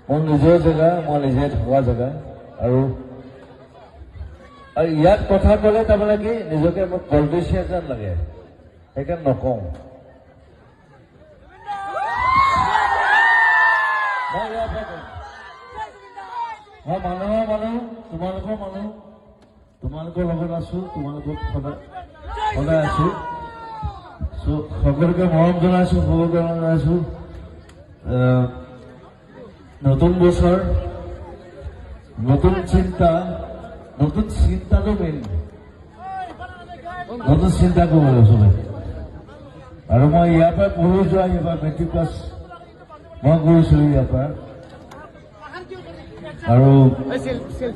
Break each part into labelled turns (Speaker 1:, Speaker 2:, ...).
Speaker 1: মোৰ নিজৰ জেগা, মই নিজে থকা জেগা। আৰু ইয়াত কথা ক'লে তাৰমানে কি নিজকে মোক পলিটিচিয়ান যেন লাগে, সেইকাৰণে নকওঁ। মই মানুহৰ মানুহ, তোমালোকৰ মানুহ, তোমালোকৰ লগত আছো, তোমালোকৰ সদায় আছো। সকলোকে মৰম জনাইছো, শুভকামনা জনাইছো। নতুন বছৰ, নতুন চিন্তা, নতুন চিন্তাটো মেইন, নতুন চিন্তা কৰিব লাগে চবে। আৰু মই ইয়াৰ পৰা পঢ়ি যোৱা এইবাৰ মেট্ৰিক পাছ মই কৰিছিলো ইয়াৰ পৰা। আৰু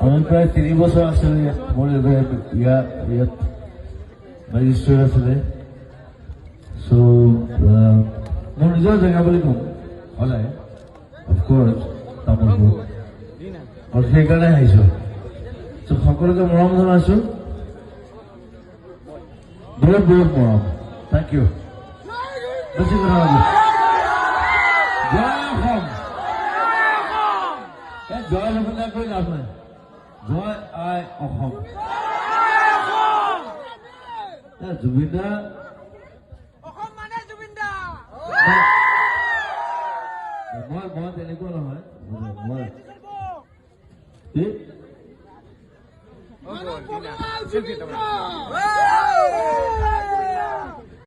Speaker 1: আমি প্ৰায় 3 বছৰ আছিলো ইয়াত, মোৰ ইয়াত মেজিষ্ট্ৰেট আছিলে। চ' মোৰ নিজৰ জেগা বুলি ক'ম সদায়, অফক'ৰ্চ তামোলপুৰ, আৰু সেইকাৰণে আহিছো। চ' সকলোকে মৰম জনাইছো, বহুত বহুত মৰম। Thank you. বেছি কথা পাতিম। জয় অসম। জয় অসমীয়া কৈ লাভ নাই, জয় আই অসম। জুবিনদা মই তেনেকুৱা নহয়, মই